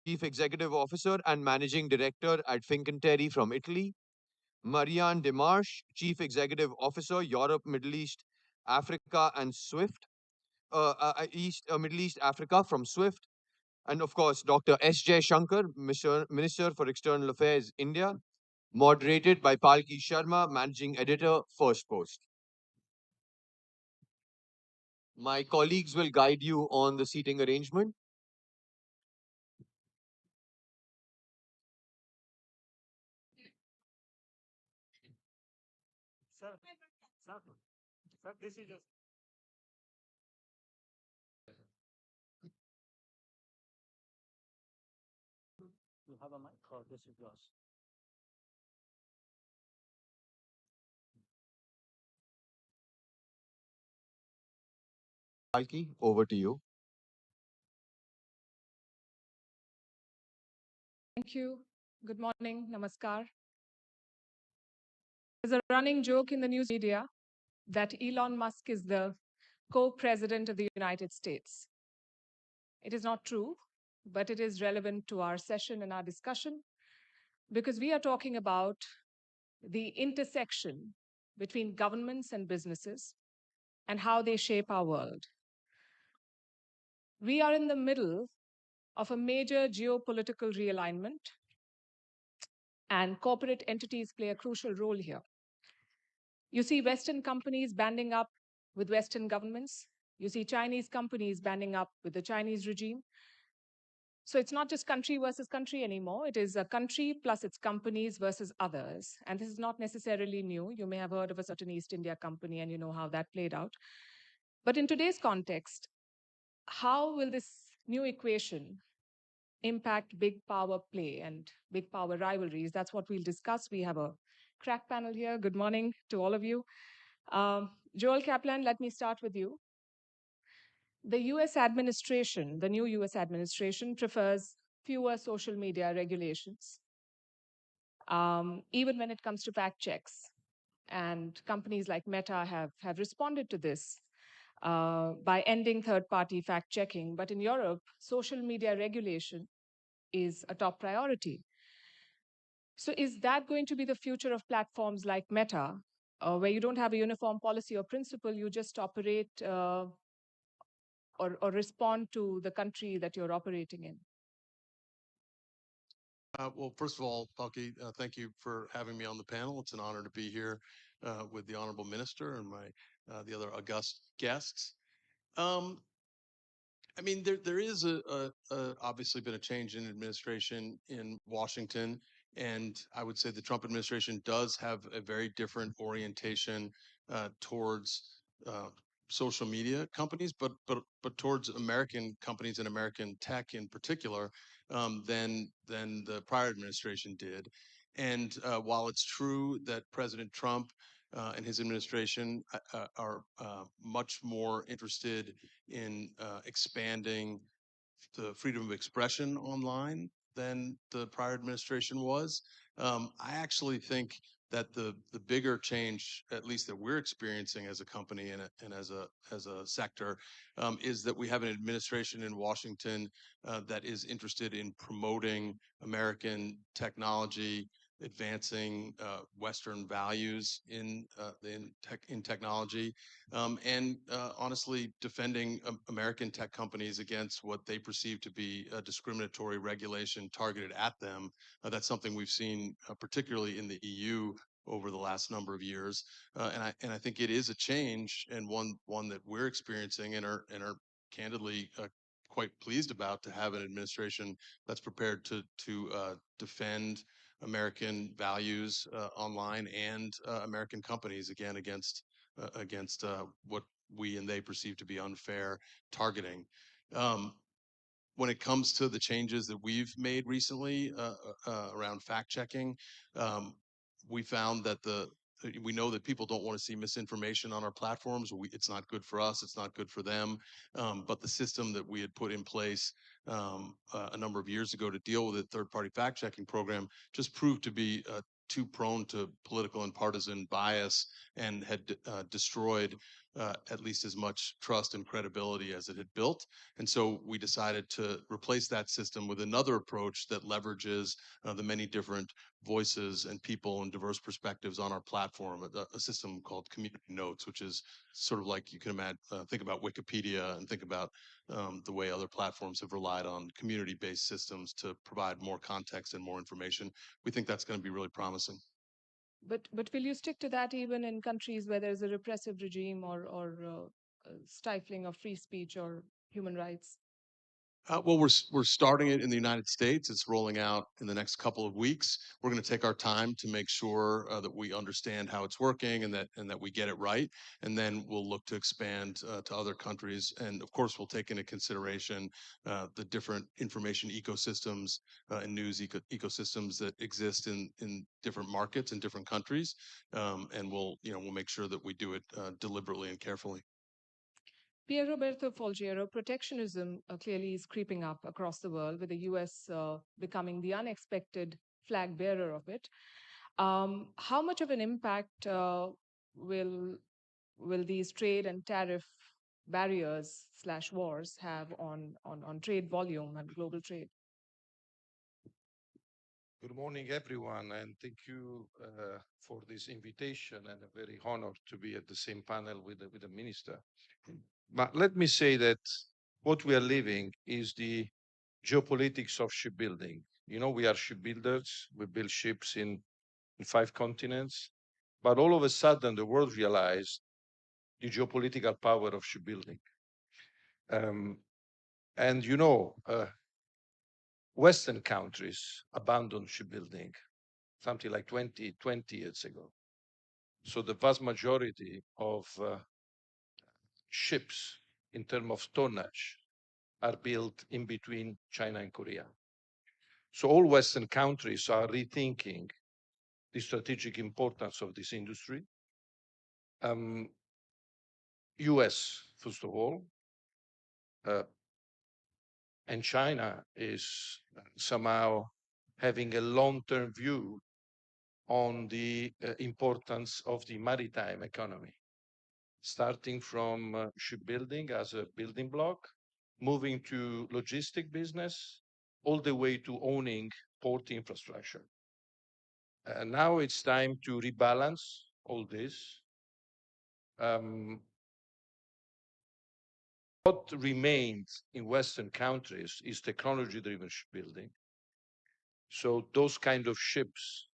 Chief Executive Officer and Managing Director at Fincantieri from Italy. Marianne Demarche, Chief Executive Officer, Europe, Middle East, Africa, and SWIFT, Middle East, Africa from SWIFT. And of course, Dr. S. J. Shankar, Minister for External Affairs, India, moderated by Palki Sharma, Managing Editor, First Post. My colleagues will guide you on the seating arrangement. Sir, sir, sir, this is just. You have a mic or this is yours? Palki, over to you. Thank you. Good morning. Namaskar. There's a running joke in the news media that Elon Musk is the co president of the United States. It is not true, but it is relevant to our session and our discussion because we are talking about the intersection between governments and businesses and how they shape our world. We are in the middle of a major geopolitical realignment, and corporate entities play a crucial role here. You see Western companies banding up with Western governments. You see Chinese companies banding up with the Chinese regime. So it's not just country versus country anymore. It is a country plus its companies versus others. And this is not necessarily new. You may have heard of a certain East India company and you know how that played out. But in today's context, how will this new equation impact big power play and big power rivalries? That's what we'll discuss. We have a crack panel here. Good morning to all of you. Joel Kaplan, let me start with you. The US administration, the new US administration, prefers fewer social media regulations, even when it comes to fact checks. And companies like Meta have responded to this by ending third party fact checking. But in Europe, social media regulation is a top priority. So, is that going to be the future of platforms like Meta, where you don't have a uniform policy or principle, you just operate or respond to the country that you're operating in? Well, first of all, Palki, thank you for having me on the panel. It's an honor to be here with the Honorable Minister and the other august guests. Um, I mean, there is obviously been a change in administration in Washington, and I would say the Trump administration does have a very different orientation towards uh, social media companies, but towards American companies and American tech in particular than the prior administration did. And while it's true that President Trump and his administration are much more interested in expanding the freedom of expression online than the prior administration was. I actually think that the bigger change, at least that we're experiencing as a company and as a sector, is that we have an administration in Washington that is interested in promoting American technology, advancing Western values in technology, and honestly defending American tech companies against what they perceive to be a discriminatory regulation targeted at them. That's something we've seen, particularly in the EU, over the last number of years, and I think it is a change and one that we're experiencing and are candidly quite pleased about, to have an administration that's prepared to defend American values online and American companies again against what we and they perceive to be unfair targeting. Um, when it comes to the changes that we've made recently around fact checking, um, we found that we know that people don't want to see misinformation on our platforms. It's not good for us. It's not good for them. But the system that we had put in place a number of years ago to deal with the third-party fact-checking program just proved to be too prone to political and partisan bias and had destroyed at least as much trust and credibility as it had built. And so we decided to replace that system with another approach that leverages the many different voices and people and diverse perspectives on our platform, a system called Community Notes, which is sort of like you can imagine, think about Wikipedia and think about the way other platforms have relied on community-based systems to provide more context and more information. We think that's going to be really promising. But will you stick to that even in countries where there's a repressive regime or stifling of free speech or human rights? Well, we're starting it in the United States. It's rolling out in the next couple of weeks. We're going to take our time to make sure that we understand how it's working and that we get it right, and then we'll look to expand to other countries. And of course, we'll take into consideration the different information ecosystems and news ecosystems that exist in different markets in different countries, and we'll make sure that we do it deliberately and carefully. Pier Roberto Folgiero, protectionism clearly is creeping up across the world, with the US becoming the unexpected flag bearer of it. How much of an impact will these trade and tariff barriers / wars have on trade volume and global trade? Good morning, everyone, and thank you for this invitation. And I'm very honored to be at the same panel with the minister. But let me say that what we are living is the geopolitics of shipbuilding. You know, we are shipbuilders. We build ships in 5 continents. But all of a sudden, the world realized the geopolitical power of shipbuilding. And you know, Western countries abandoned shipbuilding something like 20 years ago. So the vast majority of ships in terms of tonnage are built in between China and Korea. So all Western countries are rethinking the strategic importance of this industry. US, first of all, and China is somehow having a long-term view on the importance of the maritime economy, starting from shipbuilding as a building block, moving to logistic business, all the way to owning port infrastructure. Now it's time to rebalance all this. What remains in Western countries is technology-driven shipbuilding. So those kind of ships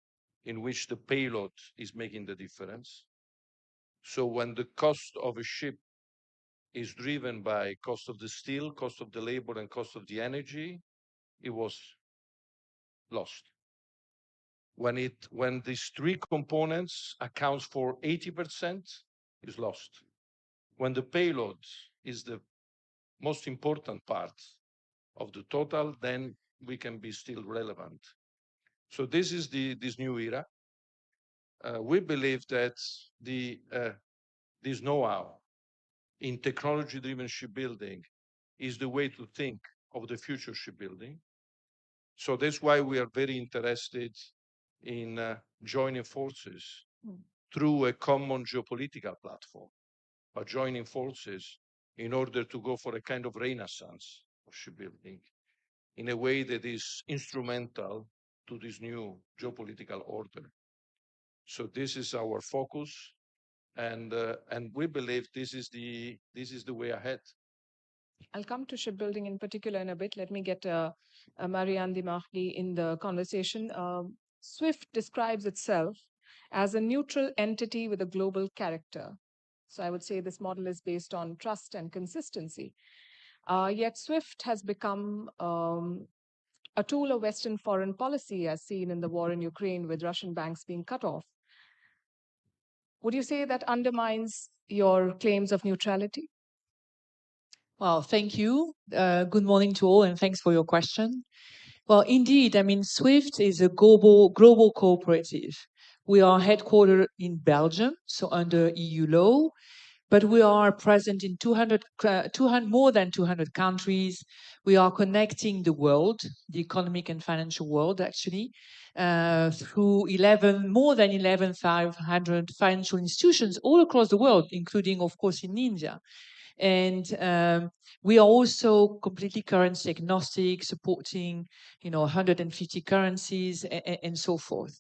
in which the payload is making the difference. So when the cost of a ship is driven by cost of the steel, cost of the labor, and cost of the energy, it was lost. When these 3 components accounts for 80%, is lost. When the payload is the most important part of the total, then we can be still relevant. So this is this new era. We believe that this know-how in technology-driven shipbuilding is the way to think of the future shipbuilding. So that's why we are very interested in joining forces through a common geopolitical platform, but joining forces in order to go for a kind of renaissance of shipbuilding in a way that is instrumental to this new geopolitical order. So this is our focus, and we believe this is the way ahead. I'll come to shipbuilding in particular in a bit. Let me get Marianne Dimarchi in the conversation. SWIFT describes itself as a neutral entity with a global character. So I would say this model is based on trust and consistency. Yet SWIFT has become a tool of Western foreign policy, as seen in the war in Ukraine with Russian banks being cut off. Would you say that undermines your claims of neutrality? Well, thank you. Good morning to all, and thanks for your question. Well, indeed, I mean, SWIFT is a global cooperative. We are headquartered in Belgium, so under EU law. but we are present in 200, more than 200 countries. We are connecting the world, the economic and financial world, actually, through more than 11,500 financial institutions all across the world, including, of course, in India. And we are also completely currency agnostic, supporting 150 currencies and so forth.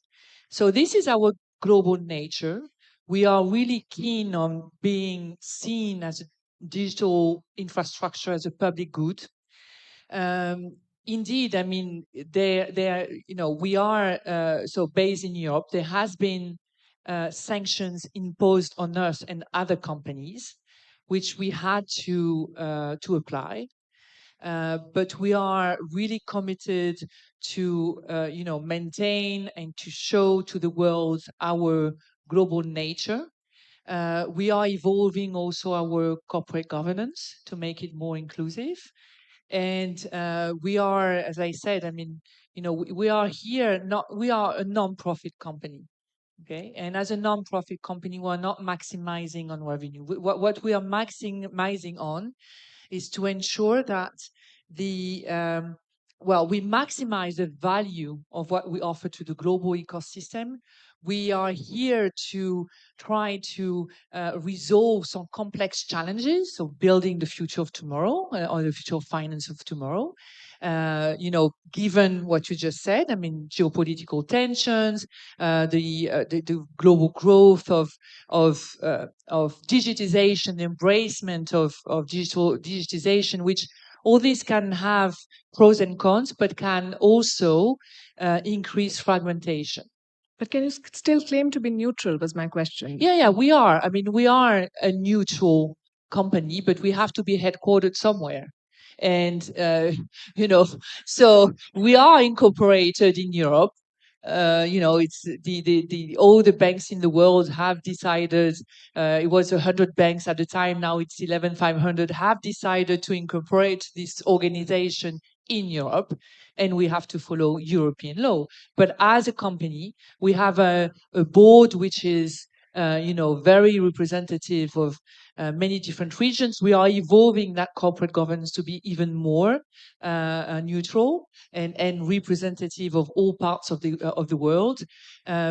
So this is our global nature. We are really keen on being seen as a digital infrastructure, as a public good. Indeed, I mean, we are so based in Europe. There has been sanctions imposed on us and other companies, which we had to apply. But we are really committed to, maintain and to show to the world our global nature. We are evolving also our corporate governance to make it more inclusive. And we are, as I said, I mean, we are here, we are a non-profit company. Okay. And as a non-profit company, we're not maximizing on revenue. What we are maximizing on is to ensure that we maximize the value of what we offer to the global ecosystem. We are here to try to resolve some complex challenges, so building the future of tomorrow or the future of finance of tomorrow. Given what you just said, I mean, geopolitical tensions, the global growth of digitization, the embracement of digitization, which all this can have pros and cons, but can also increase fragmentation. But can you still claim to be neutral, was my question. Yeah, we are. I mean, we are a neutral company, but we have to be headquartered somewhere. And, so we are incorporated in Europe. It's all the banks in the world have decided, it was 100 banks at the time, now it's 11,500, have decided to incorporate this organization in Europe, and we have to follow European law. But as a company, we have a board which is very representative of many different regions. We are evolving that corporate governance to be even more neutral and representative of all parts of the world.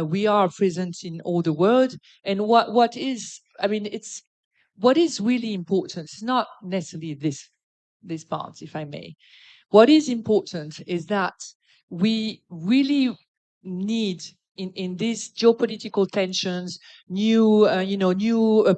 We are present in all the world, and what is really important is not necessarily this part, if I may. What is important is that we really need in these geopolitical tensions, new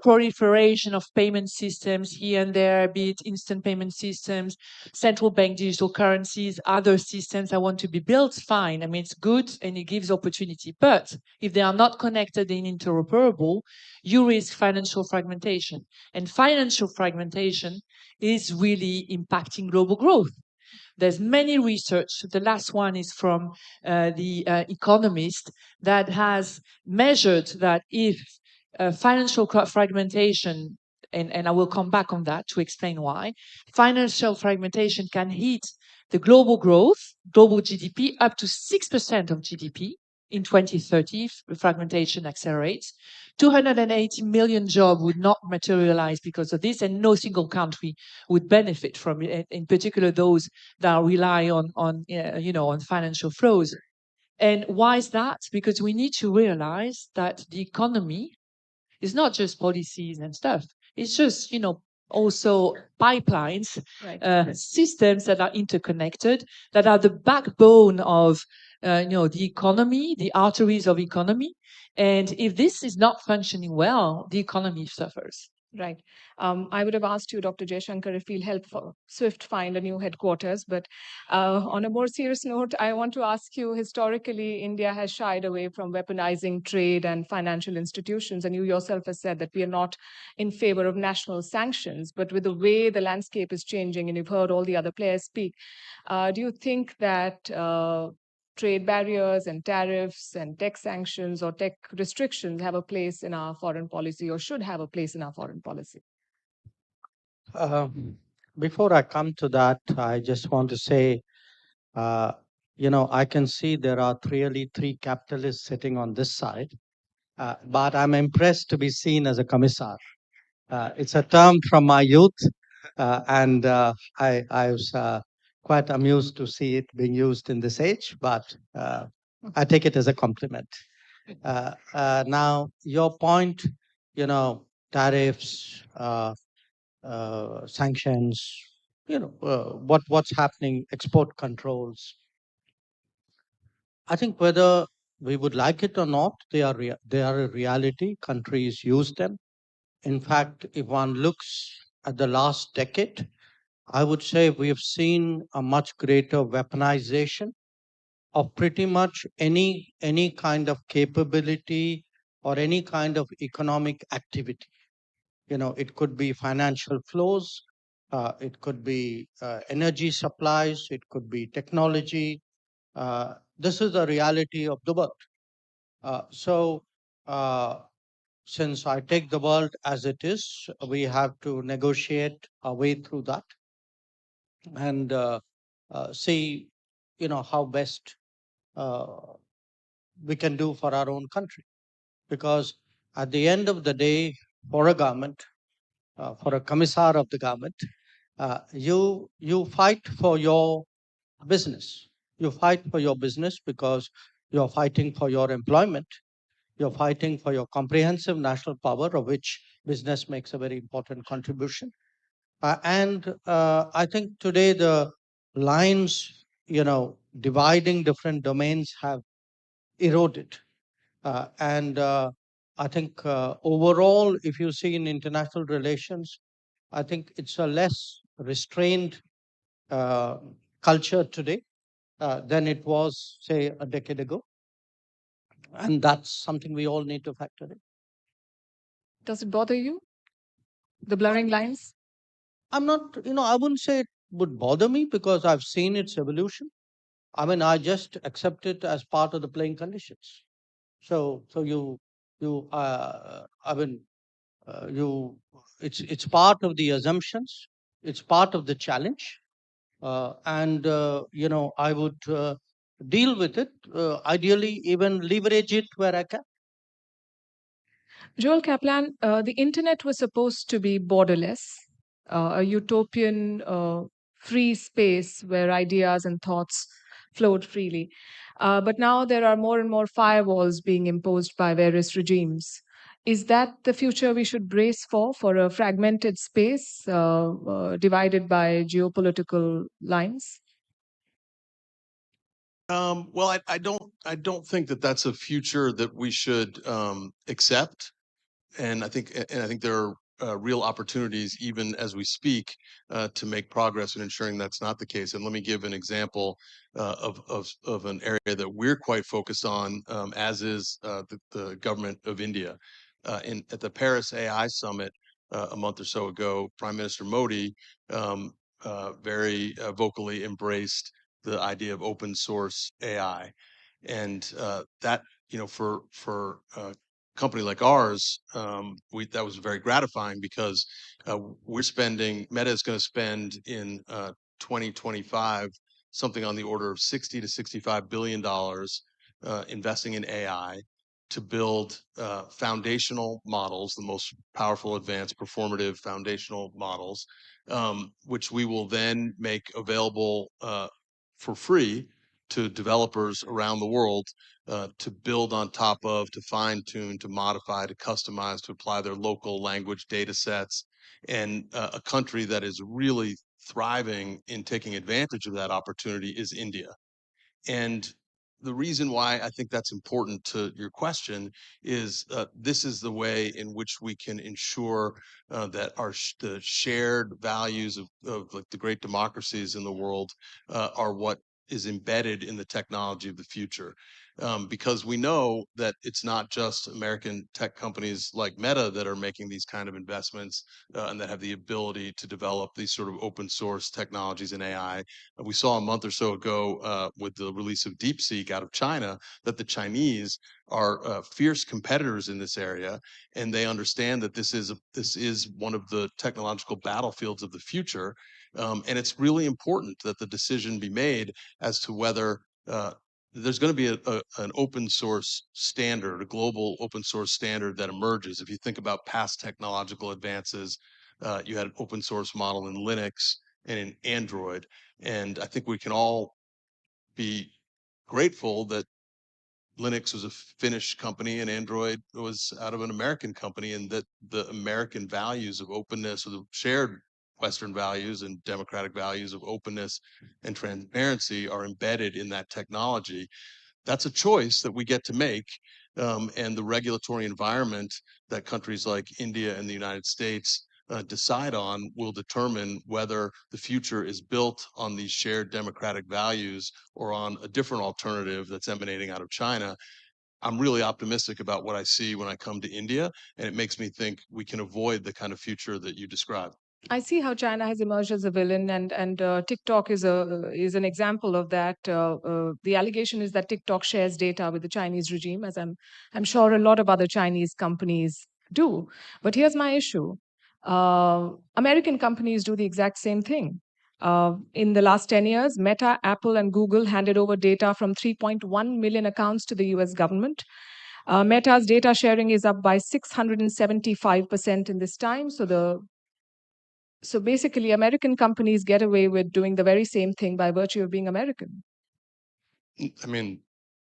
proliferation of payment systems here and there, be it instant payment systems, central bank digital currencies, other systems that want to be built, fine. I mean, it's good and it gives opportunity. But if they are not connected and interoperable, you risk financial fragmentation. And financial fragmentation is really impacting global growth. There's many research. The last one is from the Economist that has measured that if financial fragmentation, and I will come back on that to explain why, financial fragmentation can hit the global growth, global GDP, up to 6% of GDP in 2030, if fragmentation accelerates. 280 million jobs would not materialize because of this, and no single country would benefit from it, in particular those that rely on financial flows. And why is that? Because we need to realize that the economy is not just policies and stuff. It's just, also pipelines, right. Systems that are interconnected, that are the backbone of, the economy, the arteries of economy. And if this is not functioning well, the economy suffers. Right. I would have asked you, Dr. Jaishankar, if you'll help SWIFT find a new headquarters. But on a more serious note, I want to ask you, historically, India has shied away from weaponizing trade and financial institutions. And you yourself have said that we are not in favor of national sanctions. But with the way the landscape is changing, and you've heard all the other players speak, do you think that trade barriers and tariffs and tech sanctions or tech restrictions have a place in our foreign policy, or should have a place in our foreign policy? Before I come to that, I just want to say, I can see there are really three capitalists sitting on this side, but I'm impressed to be seen as a commissar. It's a term from my youth, and I was quite amused to see it being used in this age, but I take it as a compliment. Now, your point, tariffs, sanctions, what's happening, export controls. I think whether we would like it or not, they are a reality. Countries use them. In fact, if one looks at the last decade, I would say we have seen a much greater weaponization of pretty much any kind of capability or any kind of economic activity. It could be financial flows, it could be energy supplies, it could be technology. This is the reality of the world. So, since I take the world as it is, we have to negotiate our way through that and see, how best uh, we can do for our own country. Because at the end of the day, for a government, for a commissar of the government, you fight for your business. You fight for your business because you're fighting for your employment. You're fighting for your comprehensive national power, of which business makes a very important contribution. And I think today the lines, dividing different domains have eroded. And I think overall, if you see in international relations, I think it's a less restrained uh, culture today than it was, say, a decade ago. And that's something we all need to factor in. Does it bother you, the blurring lines? I'm not, I wouldn't say it would bother me because I've seen its evolution. I mean, I just accept it as part of the playing conditions. So I mean, it's part of the assumptions. It's part of the challenge, and I would deal with it. Ideally, even leverage it where I can. Joel Kaplan, the internet was supposed to be borderless, a utopian free space where ideas and thoughts flowed freely. But now there are more and more firewalls being imposed by various regimes. Is that the future we should brace for a fragmented space divided by geopolitical lines? Well, I don't think that that's a future that we should accept. And I think there are real opportunities, even as we speak, to make progress in ensuring that's not the case. And let me give an example of an area that we're quite focused on, as is the government of India. At the Paris AI Summit a month or so ago, Prime Minister Modi very vocally embraced the idea of open source AI, and that for company like ours, that was very gratifying because Meta is going to spend in 2025 something on the order of 60 to 65 billion dollars investing in AI to build foundational models, the most powerful, advanced, performative foundational models, which we will then make available for free to developers around the world to build on top of, to fine tune, to modify, to customize, to apply their local language data sets. And a country that is really thriving in taking advantage of that opportunity is India. And the reason why I think that's important to your question is this is the way in which we can ensure that the shared values of like the great democracies in the world are what is embedded in the technology of the future. Because we know that it's not just American tech companies like Meta that are making these kind of investments and that have the ability to develop these sort of open source technologies in AI. We saw a month or so ago with the release of DeepSeek out of China that the Chinese are fierce competitors in this area, and they understand that this is one of the technological battlefields of the future, and it's really important that the decision be made as to whether there's going to be an open source standard, a global open source standard that emerges. If you think about past technological advances, you had an open source model in Linux and in Android. And I think we can all be grateful that Linux was a Finnish company and Android was out of an American company, and that the American values of openness, or the shared Western values and democratic values of openness and transparency, are embedded in that technology. That's a choice that we get to make. And the regulatory environment that countries like India and the United States decide on will determine whether the future is built on these shared democratic values or on a different alternative that's emanating out of China. I'm really optimistic about what I see when I come to India, and it makes me think we can avoid the kind of future that you described. I see how China has emerged as a villain, and TikTok is an example of that. The allegation is that TikTok shares data with the Chinese regime, as I'm sure a lot of other Chinese companies do. But here's my issue: American companies do the exact same thing. In the last 10 years, Meta, Apple, and Google handed over data from 3.1 million accounts to the US government. Meta's data sharing is up by 675% in this time. So basically, American companies get away with doing the very same thing by virtue of being American. I mean,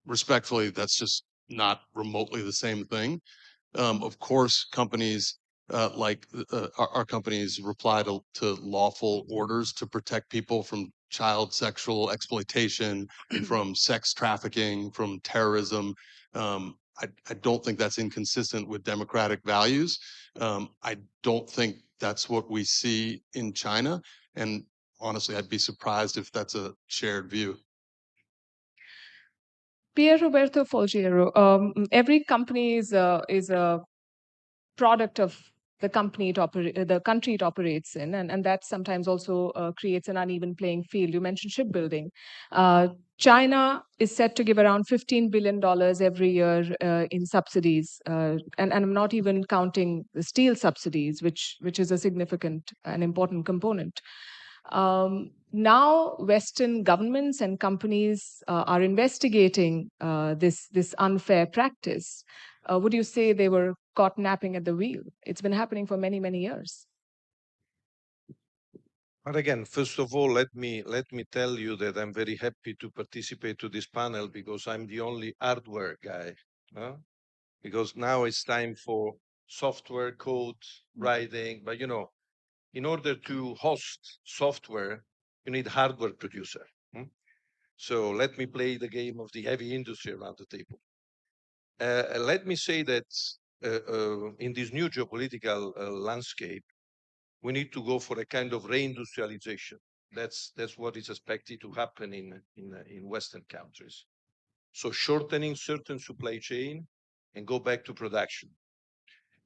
respectfully, that's just not remotely the same thing. Of course, companies like our companies reply to lawful orders to protect people from child sexual exploitation, from sex trafficking, from terrorism. I don't think that's inconsistent with democratic values. I don't think that's what we see in China. And honestly, I'd be surprised if that's a shared view. Pier Roberto Folgiero, every company is a product of the country it operates in, and that sometimes also creates an uneven playing field. You mentioned shipbuilding. China is set to give around $15 billion every year in subsidies, and I'm not even counting the steel subsidies, which is a significant and important component. Now, Western governments and companies are investigating this unfair practice. Would you say they were caught napping at the wheel? It's been happening for many, many years. But again, first of all, let me tell you that I'm very happy to participate to this panel because I'm the only hardware guy. Because now it's time for software code writing. But in order to host software, you need hardware producer. So let me play the game of the heavy industry around the table. Let me say that in this new geopolitical landscape, we need to go for a kind of reindustrialization. That's what is expected to happen in Western countries. So shortening certain supply chain and go back to production.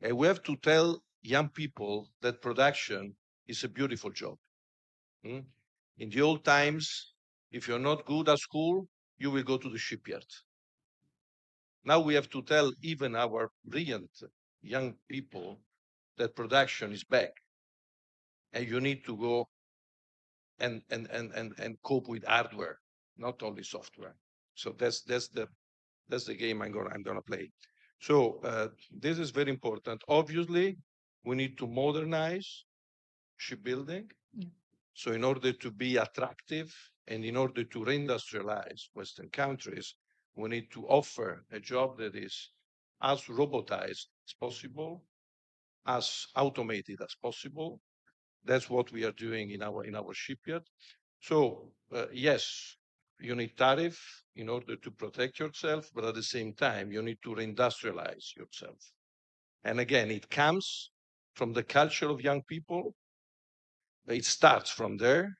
And we have to tell young people that production is a beautiful job. In the old times, if you're not good at school, you will go to the shipyard. Now we have to tell even our brilliant young people that production is back, and you need to go and cope with hardware, not only software. So that's the game I'm gonna play. So this is very important. Obviously, we need to modernize shipbuilding. Yeah. So in order to be attractive and in order to reindustrialize Western countries, we need to offer a job that is as robotized as possible, as automated as possible. That's what we are doing in our shipyard. So yes, you need tariff in order to protect yourself, but at the same time, you need to reindustrialize yourself. And again, it comes from the culture of young people. It starts from there.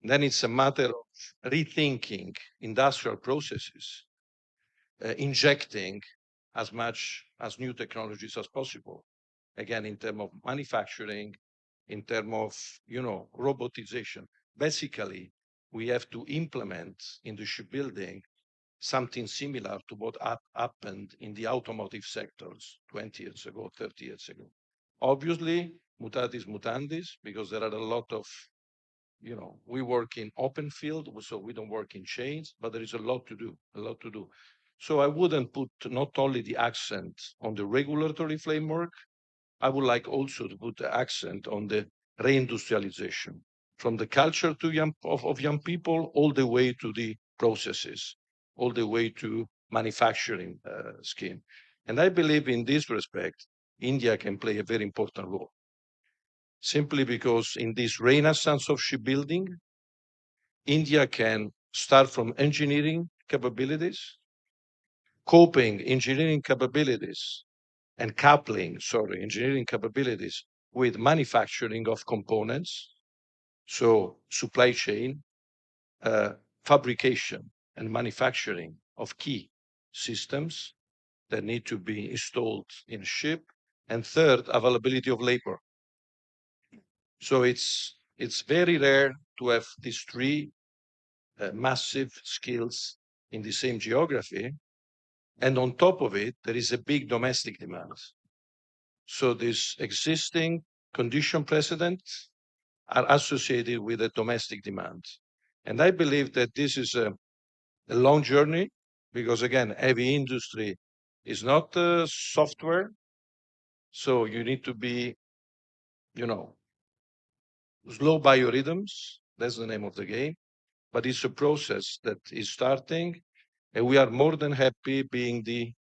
Then it's a matter of rethinking industrial processes, injecting as much as new technologies as possible. Again, in terms of manufacturing, in terms of robotization. Basically, we have to implement in the shipbuilding something similar to what happened in the automotive sectors 20 years ago, 30 years ago. Obviously, mutatis mutandis, because there are a lot of we work in open field, so we don't work in chains, but there is a lot to do, a lot to do. So I wouldn't put not only the accent on the regulatory framework, I would like also to put the accent on the reindustrialization, from the culture of young people all the way to the processes, all the way to manufacturing scheme. And I believe in this respect, India can play a very important role, simply because in this renaissance of shipbuilding, India can start from engineering capabilities, coping engineering capabilities, and engineering capabilities with manufacturing of components, so supply chain, fabrication, and manufacturing of key systems that need to be installed in a ship, and third, availability of labor. So it's very rare to have these three massive skills in the same geography. And on top of it, there is a big domestic demand. So these existing condition precedents are associated with a domestic demand. And I believe that this is a long journey because, again, heavy industry is not software. So you need to be, slow biorhythms. That's the name of the game. But it's a process that is starting. And we are more than happy being the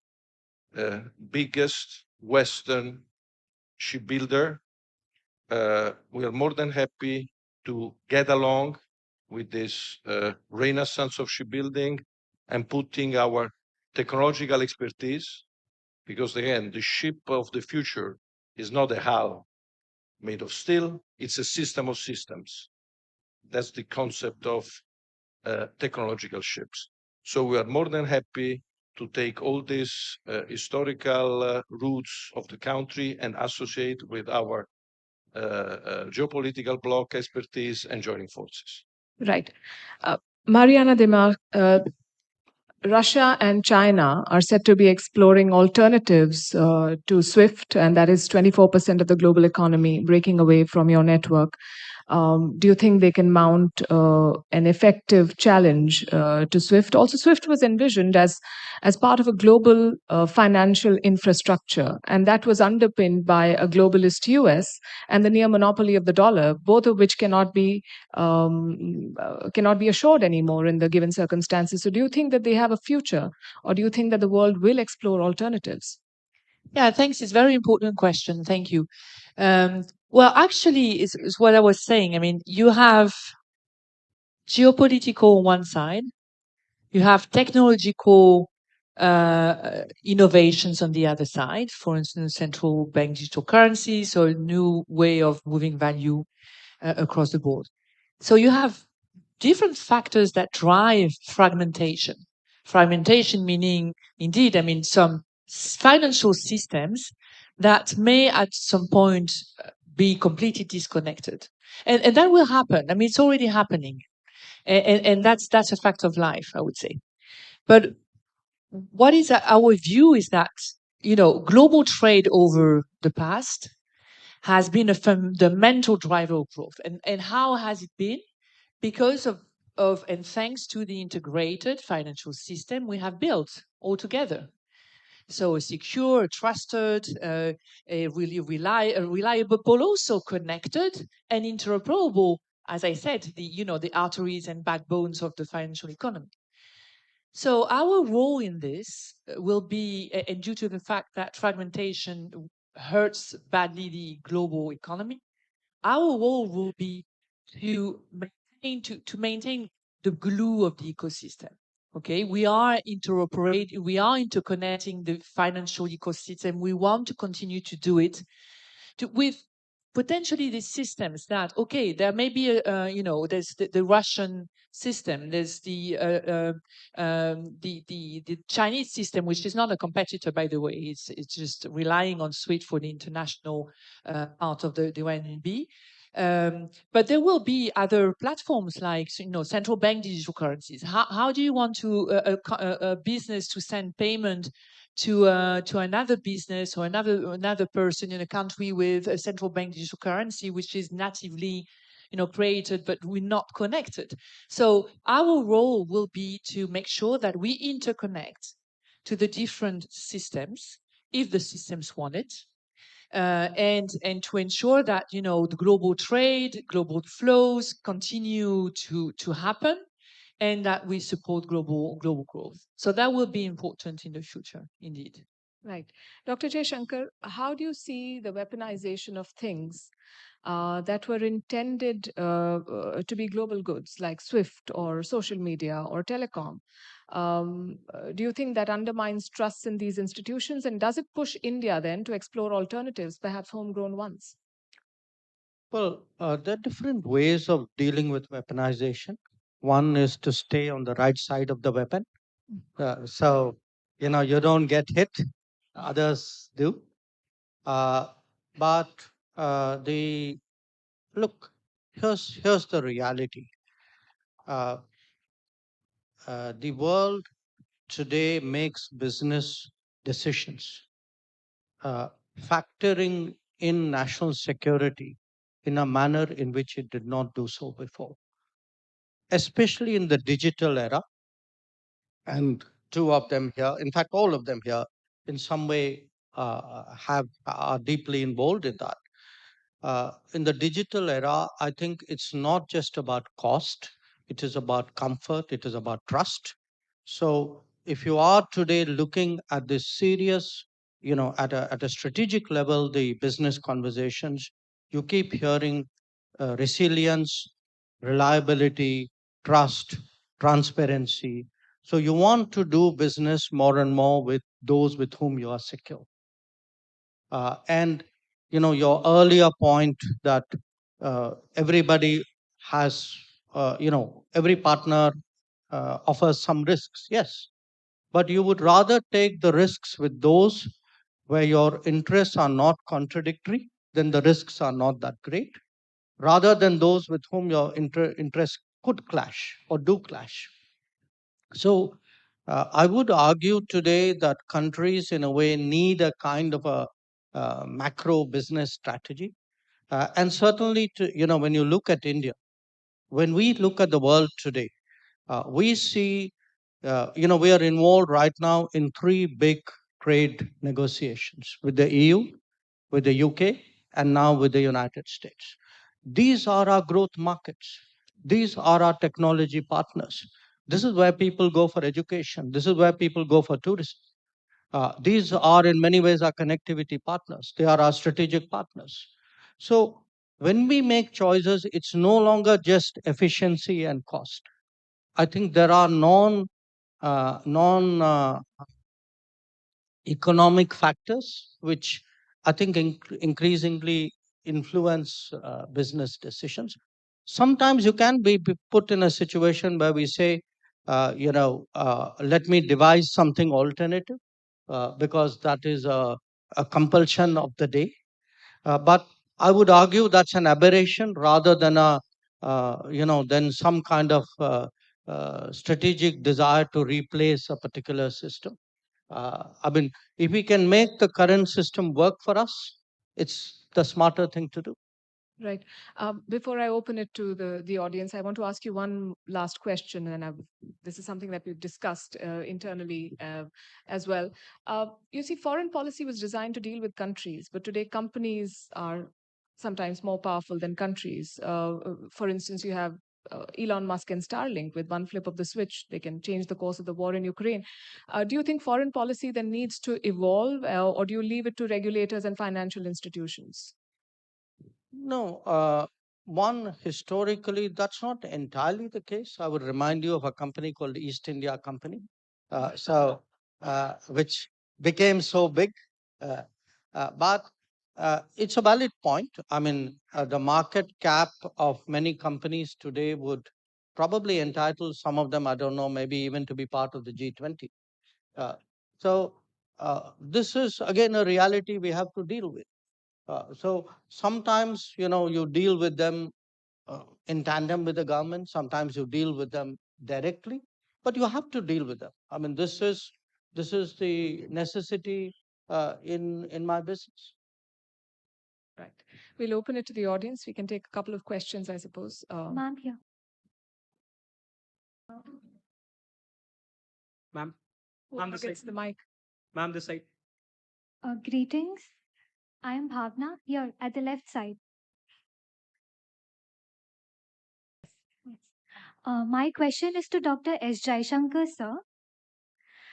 biggest Western shipbuilder. We are more than happy to get along with this renaissance of shipbuilding and putting our technological expertise, because again, the ship of the future is not a hull made of steel, it's a system of systems. That's the concept of technological ships. So we are more than happy to take all these historical roots of the country and associate with our geopolitical bloc expertise and joining forces. Right. Mariana Demar, Russia and China are said to be exploring alternatives to SWIFT, and that is 24% of the global economy breaking away from your network. Do you think they can mount an effective challenge to SWIFT? Also, SWIFT was envisioned as part of a global financial infrastructure, and that was underpinned by a globalist US and the near monopoly of the dollar, both of which cannot be assured anymore in the given circumstances. So, do you think that they have a future, or do you think that the world will explore alternatives? Yeah, thanks. It's a very important question. Thank you. Well, actually, is what I was saying. I mean, you have geopolitical on one side, you have technological innovations on the other side. For instance, central bank digital currencies, so a new way of moving value across the board. So you have different factors that drive fragmentation. Fragmentation meaning, indeed, I mean, some financial systems that may at some point be completely disconnected. And that will happen. I mean, it's already happening. And that's a fact of life, I would say. But what is our view is that, global trade over the past has been a fundamental driver of growth. And how has it been? Because of and thanks to the integrated financial system we have built all together. So a secure, trusted, a really reliable, but also connected and interoperable, as I said, the arteries and backbones of the financial economy. So our role in this will be, and due to the fact that fragmentation hurts badly the global economy, our role will be to maintain the glue of the ecosystem. Okay, we are interconnecting the financial ecosystem. We want to continue to do it with potentially these systems that, okay, there may be there's the Russian system, there's the Chinese system, which is not a competitor, by the way. It's just relying on SWIFT for the international part of the RMB. But there will be other platforms like central bank digital currencies. How do you want to a business to send payment to another business or another person in a country with a central bank digital currency which is natively created, but we're not connected. So our role will be to make sure that we interconnect to the different systems if the systems want it, and to ensure that the global trade, global flows continue to happen, and that we support global growth. So that will be important in the future, indeed. Right. Dr. Shankar, how do you see the weaponization of things that were intended to be global goods like SWIFT or social media or telecom? Do you think that undermines trust in these institutions? And does it push India then to explore alternatives, perhaps homegrown ones? Well, there are different ways of dealing with weaponization. One is to stay on the right side of the weapon. So, you don't get hit, others do. But the look, here's the reality. Uh, the world today makes business decisions, uh, factoring in national security in a manner in which it did not do so before, especially in the digital era. And two of them here, in fact, all of them here, in some way, are deeply involved in that. In the digital era, I think it's not just about cost, it is about comfort, it is about trust. So if you are today looking at this serious, at a strategic level, the business conversations, you keep hearing resilience, reliability, trust, transparency. So you want to do business more and more with those with whom you are secure. And your earlier point that everybody has, every partner offers some risks. Yes, but you would rather take the risks with those where your interests are not contradictory, then the risks are not that great, rather than those with whom your interests could clash or do clash. So I would argue today that countries, in a way, need a kind of a macro business strategy. And certainly, when you look at India, when we look at the world today, we see, we are involved right now in three big trade negotiations with the EU, with the UK, and now with the United States. These are our growth markets. These are our technology partners. This is where people go for education. This is where people go for tourism. These are, in many ways, our connectivity partners. They are our strategic partners. So when we make choices, it's no longer just efficiency and cost. I think there are non economic factors which I think increasingly influence business decisions. Sometimes you can be put in a situation where we say, let me devise something alternative because that is a compulsion of the day. But I would argue that's an aberration rather than than some kind of strategic desire to replace a particular system. I mean, if we can make the current system work for us, it's the smarter thing to do. Right. Before I open it to the audience, I want to ask you one last question, and this is something that we've discussed internally as well. You see, foreign policy was designed to deal with countries, but today companies are sometimes more powerful than countries. For instance, you have Elon Musk and Starlink. With one flip of the switch, they can change the course of the war in Ukraine. Do you think foreign policy then needs to evolve, or do you leave it to regulators and financial institutions? No, one, historically, that's not entirely the case. I would remind you of a company called East India Company, which became so big. Uh, but it's a valid point. I mean, the market cap of many companies today would probably entitle some of them, I don't know, maybe even to be part of the G20. Uh, so this is, again, a reality we have to deal with. So sometimes, you deal with them in tandem with the government. Sometimes you deal with them directly, but you have to deal with them. I mean, this is the necessity in my business. Right. We'll open it to the audience. We can take a couple of questions, I suppose. Ma'am, here. Ma'am, Whoever this gets side. the mic. Ma'am, this side. Greetings. I am Bhavna here at the left side. Yes. My question is to Dr. S. Jaishankar, sir.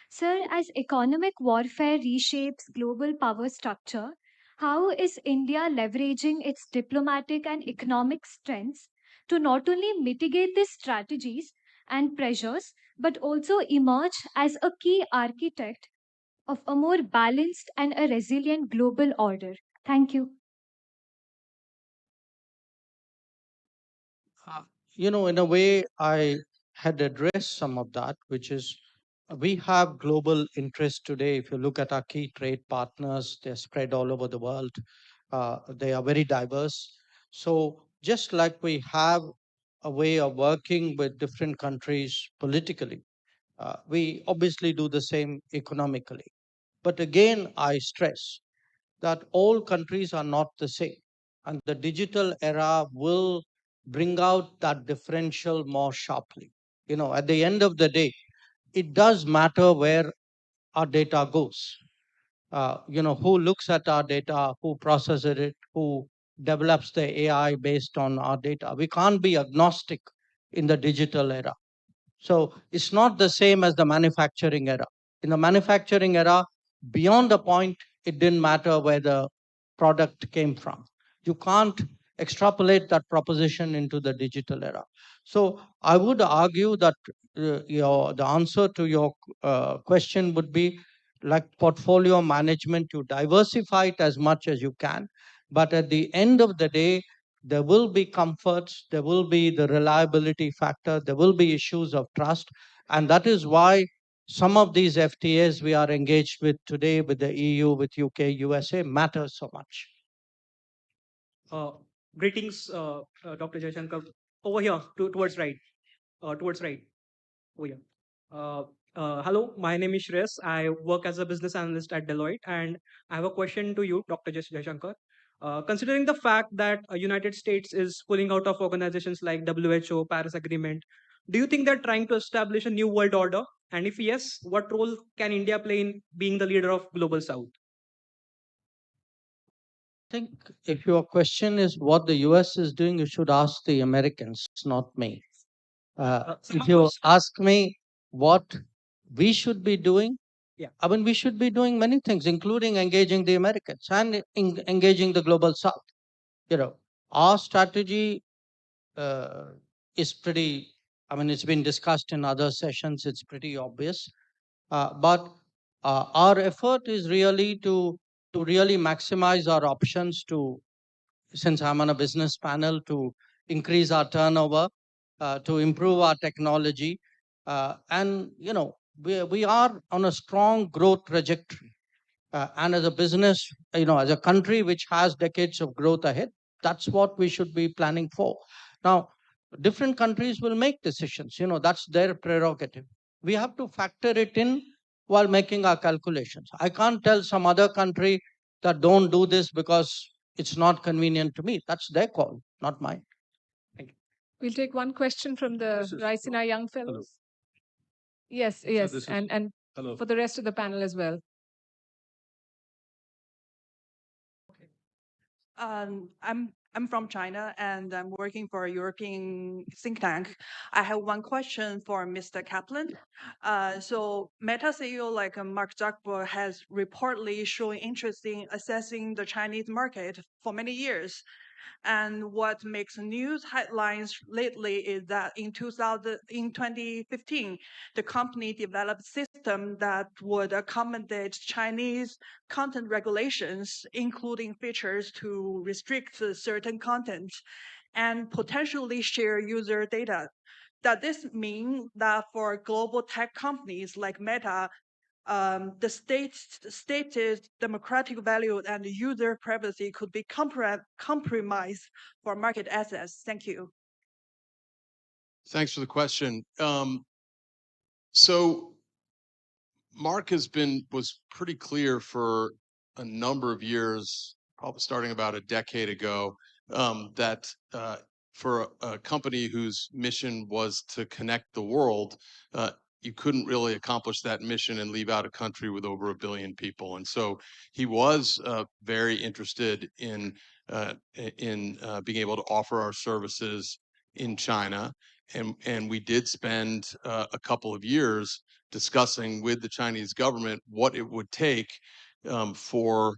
Sir, as economic warfare reshapes global power structure, how is India leveraging its diplomatic and economic strengths to not only mitigate these strategies and pressures, but also emerge as a key architect of a more balanced and a resilient global order? Thank you. Uh, in a way, I had addressed some of that, which is we have global interest today. If you look at our key trade partners, they're spread all over the world. They are very diverse. So, just like we have a way of working with different countries politically, we obviously do the same economically. But again, I stress that all countries are not the same. And the digital era will bring out that differential more sharply. At the end of the day, it does matter where our data goes. Who looks at our data, who processes it, who develops the AI based on our data. We can't be agnostic in the digital era. So it's not the same as the manufacturing era. In the manufacturing era, beyond a point, it didn't matter where the product came from. You can't extrapolate that proposition into the digital era. So I would argue that the answer to your question would be like portfolio management, you diversify it as much as you can. But at the end of the day, there will be comforts, there will be the reliability factor, there will be issues of trust. And that is why some of these FTAs we are engaged with today with the EU, with UK, USA matter so much. Uh, Greetings, Dr. Jaishankar. Over here, towards right. Towards right. Over here. Hello, my name is Shreyas. I work as a business analyst at Deloitte, and I have a question to you, Dr. Jaishankar. Considering the fact that United States is pulling out of organizations like WHO, Paris Agreement, do you think they're trying to establish a new world order? And if yes, what role can India play in being the leader of Global South? I think if your question is what the US is doing, you should ask the Americans, not me. If you ask me what we should be doing, Yeah. I mean, we should be doing many things, including engaging the Americans and engaging the global South. Our strategy is pretty, I mean, it's been discussed in other sessions, it's pretty obvious. But our effort is really to really maximize our options to, since I'm on a business panel, to increase our turnover, to improve our technology. And, we are on a strong growth trajectory. And as a business, as a country which has decades of growth ahead, that's what we should be planning for. Now, different countries will make decisions, that's their prerogative. We have to factor it in while making our calculations. I can't tell some other country that don't do this because it's not convenient to me. That's their call, not mine. Thank you. We'll take one question from the Raisina Young Fellows. Yes, yes, and for the rest of the panel as well. I'm from China and I'm working for a European think tank. I have one question for Mr. Kaplan. So Meta CEO like Mark Zuckerberg has reportedly shown interest in assessing the Chinese market for many years. And what makes news headlines lately is that in 2015, the company developed a system that would accommodate Chinese content regulations, including features to restrict certain content and potentially share user data. Does this mean that for global tech companies like Meta, the stated democratic value and user privacy could be compromised for market access? Thank you. Thanks for the question. So Mark was pretty clear for a number of years, probably starting about a decade ago, that for a company whose mission was to connect the world, you couldn't really accomplish that mission and leave out a country with over 1 billion people. And so he was very interested in being able to offer our services in China. And we did spend a couple of years discussing with the Chinese government what it would take for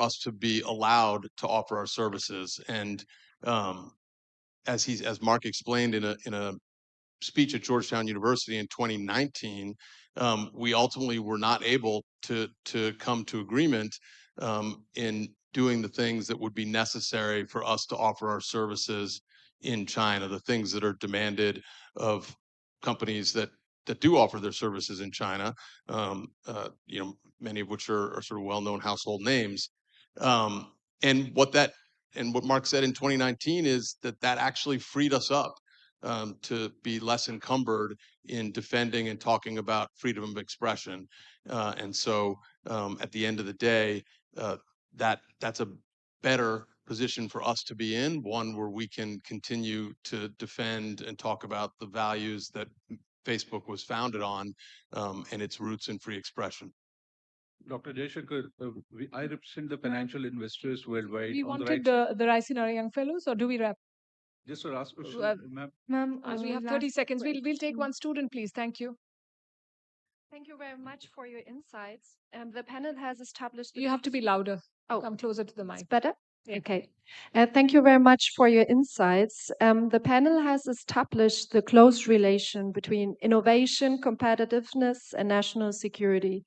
us to be allowed to offer our services. And as Mark explained in a speech at Georgetown University in 2019, we ultimately were not able to come to agreement in doing the things that would be necessary for us to offer our services in China, the things that are demanded of companies that do offer their services in China, many of which are sort of well-known household names. And what Mark said in 2019 is that actually freed us up to be less encumbered in defending and talking about freedom of expression. And so at the end of the day, that's a better position for us to be in, one where we can continue to defend and talk about the values that Facebook was founded on and its roots in free expression. Dr. Jaishankar, I represent the financial investors worldwide. We on the wanted right. the Raisina Young Fellows, or do we wrap? Just a last question, ma'am. Ma'am, We have 30 seconds. We'll take one student, please. Thank you. Thank you very much for your insights. The panel has established. You have to be louder. Oh. Come closer to the It's mic. better? Yeah. Okay. Thank you very much for your insights. The panel has established the close relation between innovation, competitiveness, and national security.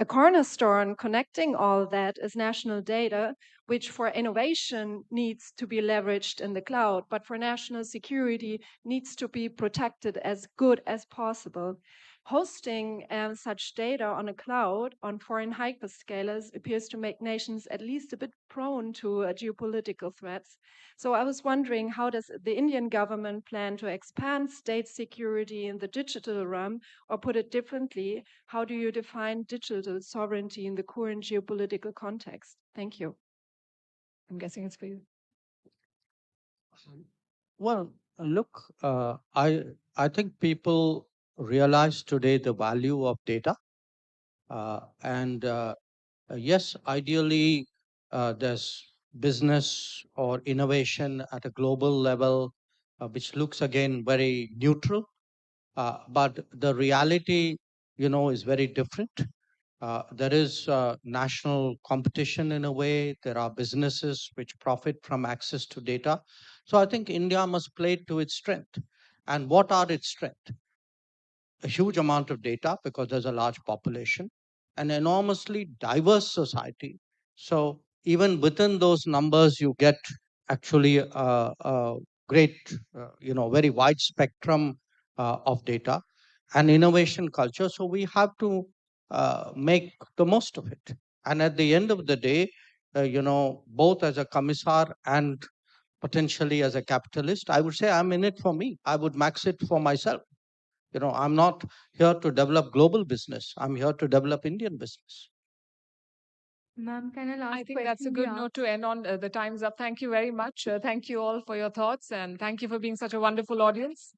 A cornerstone connecting all that is national data, which for innovation needs to be leveraged in the cloud, but for national security needs to be protected as good as possible. Hosting such data on a cloud on foreign hyperscalers appears to make nations at least a bit prone to geopolitical threats. So I was wondering, how does the Indian government plan to expand state security in the digital realm? Or put it differently, how do you define digital sovereignty in the current geopolitical context? Thank you. I'm guessing it's for you. Well, look, I think people realize today the value of data, and yes, ideally, there's business or innovation at a global level, which looks again very neutral. But the reality, is very different. There is national competition in a way. There are businesses which profit from access to data. So I think India must play to its strength. And what are its strengths? A huge amount of data because there's a large population, an enormously diverse society. So even within those numbers, you get actually a great, very wide spectrum of data and innovation culture. So we have to make the most of it. And at the end of the day, both as a commissar and potentially as a capitalist, I would say I'm in it for me. I would max it for myself. I'm not here to develop global business. I'm here to develop Indian business. Ma'am, can I last I think that's a good note to end on. The time's up. Thank you very much. Thank you all for your thoughts, and thank you for being such a wonderful audience.